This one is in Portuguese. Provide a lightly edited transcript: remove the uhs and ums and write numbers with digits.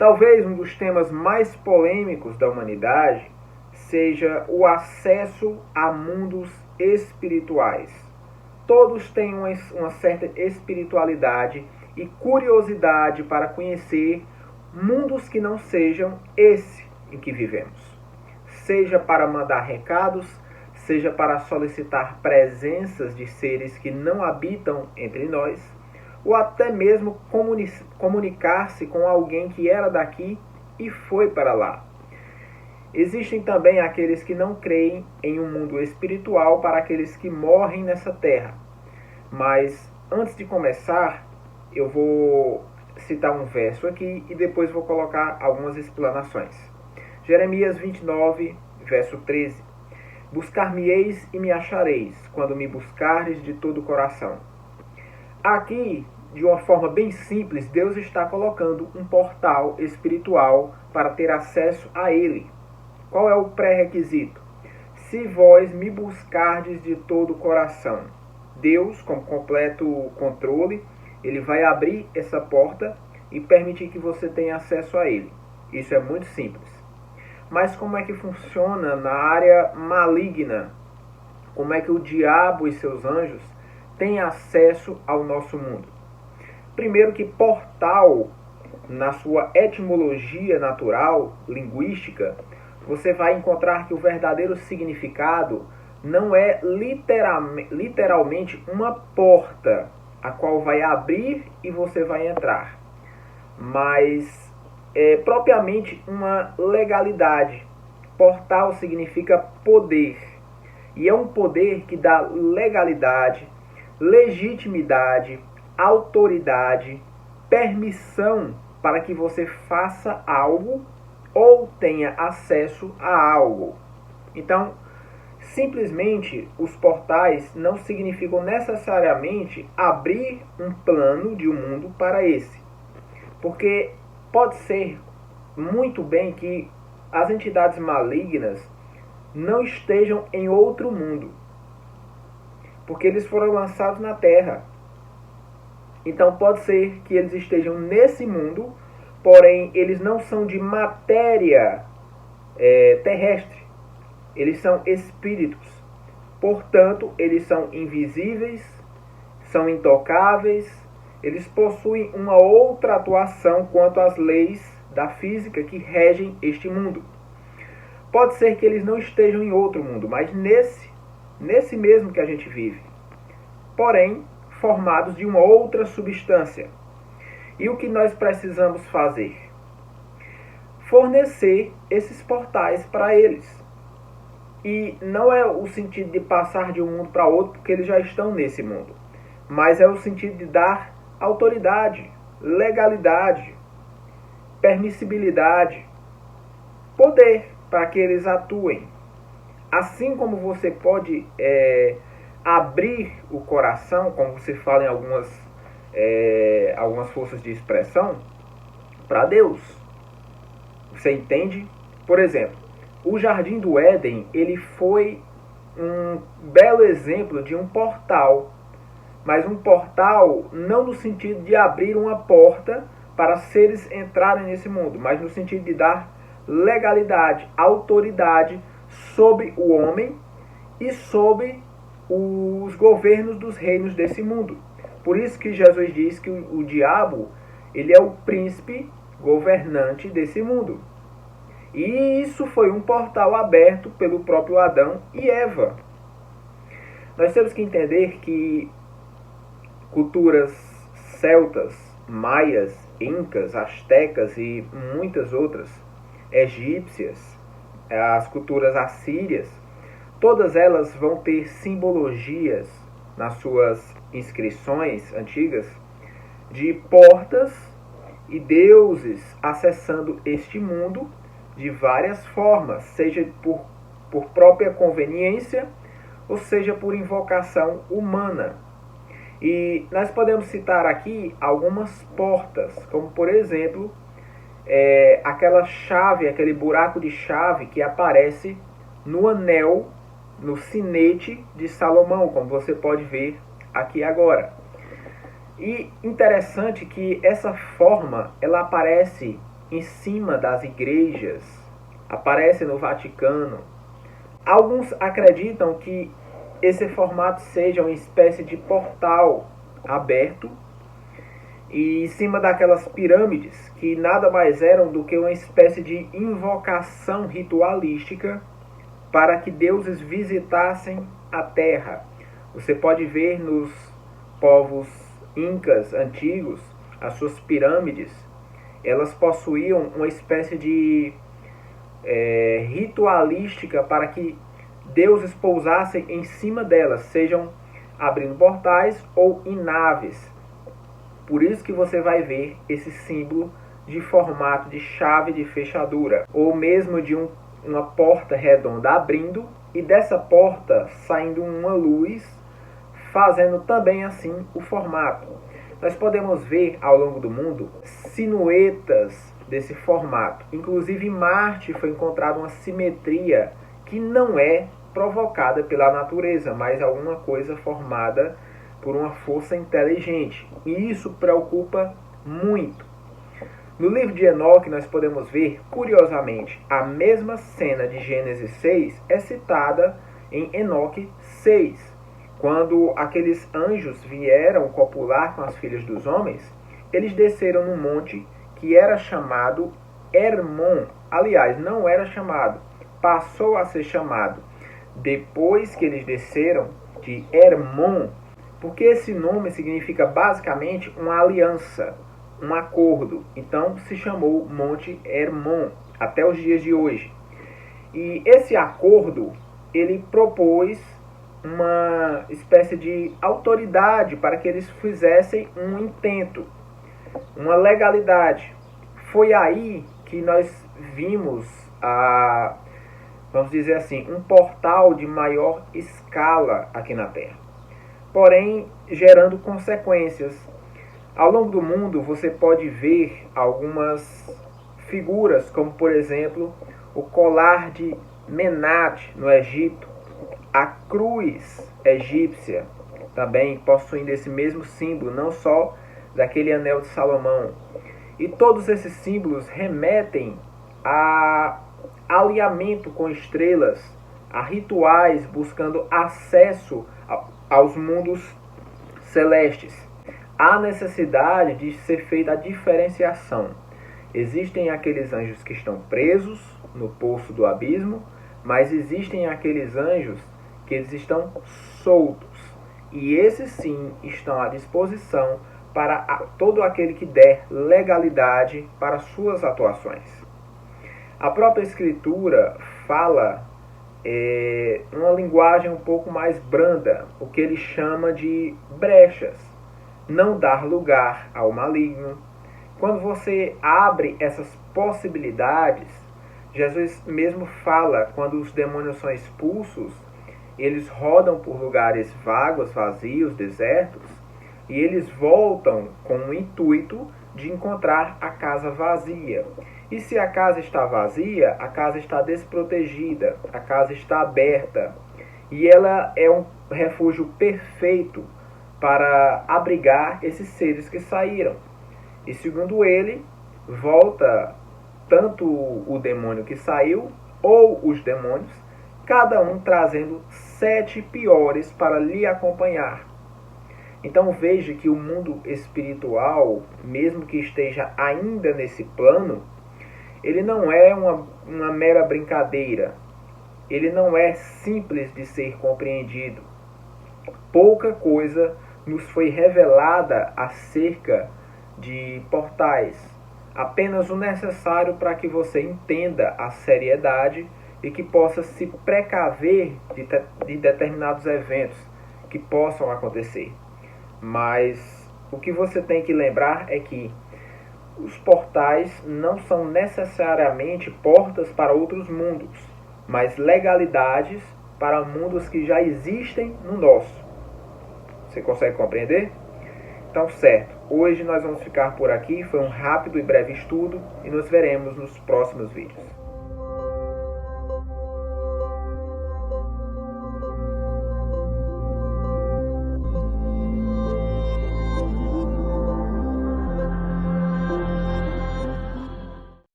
Talvez um dos temas mais polêmicos da humanidade seja o acesso a mundos espirituais. Todos têm uma certa espiritualidade e curiosidade para conhecer mundos que não sejam esse em que vivemos. Seja para mandar recados, seja para solicitar presenças de seres que não habitam entre nós, ou até mesmo comunicar-se com alguém que era daqui e foi para lá. Existem também aqueles que não creem em um mundo espiritual para aqueles que morrem nessa terra. Mas antes de começar, eu vou citar um verso aqui e depois vou colocar algumas explanações. Jeremias 29, verso 13. Buscar-me-eis e me achareis, quando me buscardes de todo o coração. Aqui, de uma forma bem simples, Deus está colocando um portal espiritual para ter acesso a Ele. Qual é o pré-requisito? Se vós me buscardes de todo o coração. Deus, com completo controle, Ele vai abrir essa porta e permitir que você tenha acesso a Ele. Isso é muito simples. Mas como é que funciona na área maligna? Como é que o diabo e seus anjos têm acesso ao nosso mundo? Primeiro que portal, na sua etimologia natural, linguística, você vai encontrar que o verdadeiro significado não é literalmente uma porta, a qual vai abrir e você vai entrar, mas é propriamente uma legalidade. Portal significa poder, e é um poder que dá legalidade, legitimidade, autoridade, permissão para que você faça algo ou tenha acesso a algo. Então, simplesmente, os portais não significam necessariamente abrir um plano de um mundo para esse. Porque pode ser muito bem que as entidades malignas não estejam em outro mundo, porque eles foram lançados na Terra. Então pode ser que eles estejam nesse mundo, porém eles não são de matéria terrestre. Eles são espíritos. Portanto, eles são invisíveis, são intocáveis, eles possuem uma outra atuação quanto às leis da física que regem este mundo. Pode ser que eles não estejam em outro mundo, mas nesse mesmo que a gente vive. Porém, formados de uma outra substância. E o que nós precisamos fazer? Fornecer esses portais para eles. E não é o sentido de passar de um mundo para outro, porque eles já estão nesse mundo. Mas é o sentido de dar autoridade, legalidade, permissibilidade, poder para que eles atuem. Assim como você pode abrir o coração, como se fala em algumas forças de expressão, para Deus. Você entende? Por exemplo, o Jardim do Éden, ele foi um belo exemplo de um portal. Mas um portal não no sentido de abrir uma porta para seres entrarem nesse mundo, mas no sentido de dar legalidade, autoridade sobre o homem e sobre os governos dos reinos desse mundo. Por isso que Jesus diz que o diabo, ele é o príncipe governante desse mundo. E isso foi um portal aberto pelo próprio Adão e Eva. Nós temos que entender que culturas celtas, maias, incas, astecas e muitas outras, egípcias, as culturas assírias, todas elas vão ter simbologias nas suas inscrições antigas de portas e deuses acessando este mundo de várias formas, seja por própria conveniência ou seja por invocação humana. E nós podemos citar aqui algumas portas, como por exemplo, aquela chave, aquele buraco de chave que aparece no anel, no sinete de Salomão, como você pode ver aqui agora. E interessante que essa forma, ela aparece em cima das igrejas, aparece no Vaticano. Alguns acreditam que esse formato seja uma espécie de portal aberto e em cima daquelas pirâmides, que nada mais eram do que uma espécie de invocação ritualística para que deuses visitassem a Terra. Você pode ver nos povos incas antigos, as suas pirâmides, elas possuíam uma espécie de ritualística para que deuses pousassem em cima delas, sejam abrindo portais ou em naves. Por isso que você vai ver esse símbolo de formato de chave de fechadura, ou mesmo de uma porta redonda abrindo e dessa porta saindo uma luz, fazendo também assim o formato. Nós podemos ver ao longo do mundo silhuetas desse formato. Inclusive em Marte foi encontrada uma simetria que não é provocada pela natureza, mas alguma coisa formada por uma força inteligente. E isso preocupa muito. No livro de Enoque nós podemos ver, curiosamente, a mesma cena de Gênesis 6 é citada em Enoque 6. Quando aqueles anjos vieram copular com as filhas dos homens, eles desceram num monte que era chamado Hermon. Aliás, não era chamado, passou a ser chamado depois que eles desceram de Hermon, porque esse nome significa basicamente uma aliança, um acordo. Então se chamou Monte Hermon até os dias de hoje. E esse acordo, ele propôs uma espécie de autoridade para que eles fizessem um intento, uma legalidade. Foi aí que nós vimos, vamos dizer assim, um portal de maior escala aqui na Terra, porém gerando consequências. Ao longo do mundo você pode ver algumas figuras, como por exemplo o colar de Menat no Egito, a cruz egípcia, também possuindo esse mesmo símbolo, não só daquele anel de Salomão. E todos esses símbolos remetem a alinhamento com estrelas, a rituais buscando acesso aos mundos celestes. Há necessidade de ser feita a diferenciação. Existem aqueles anjos que estão presos no poço do abismo, mas existem aqueles anjos que eles estão soltos. E esses sim estão à disposição para todo aquele que der legalidade para suas atuações. A própria Escritura fala uma linguagem um pouco mais branda, o que ele chama de brechas. Não dar lugar ao maligno. Quando você abre essas possibilidades, Jesus mesmo fala, quando os demônios são expulsos, eles rodam por lugares vagos, vazios, desertos, e eles voltam com o intuito de encontrar a casa vazia. E se a casa está vazia, a casa está desprotegida, a casa está aberta, e ela é um refúgio perfeito para abrigar esses seres que saíram. E segundo ele, volta tanto o demônio que saiu, ou os demônios, cada um trazendo 7 piores para lhe acompanhar. Então veja que o mundo espiritual, mesmo que esteja ainda nesse plano, ele não é uma mera brincadeira. Ele não é simples de ser compreendido. Pouca coisa nos foi revelada acerca de portais. Apenas o necessário para que você entenda a seriedade e que possa se precaver de determinados eventos que possam acontecer. Mas o que você tem que lembrar é que os portais não são necessariamente portas para outros mundos, mas legalidades para mundos que já existem no nosso. Você consegue compreender? Então, certo. Hoje nós vamos ficar por aqui. Foi um rápido e breve estudo e nos veremos nos próximos vídeos.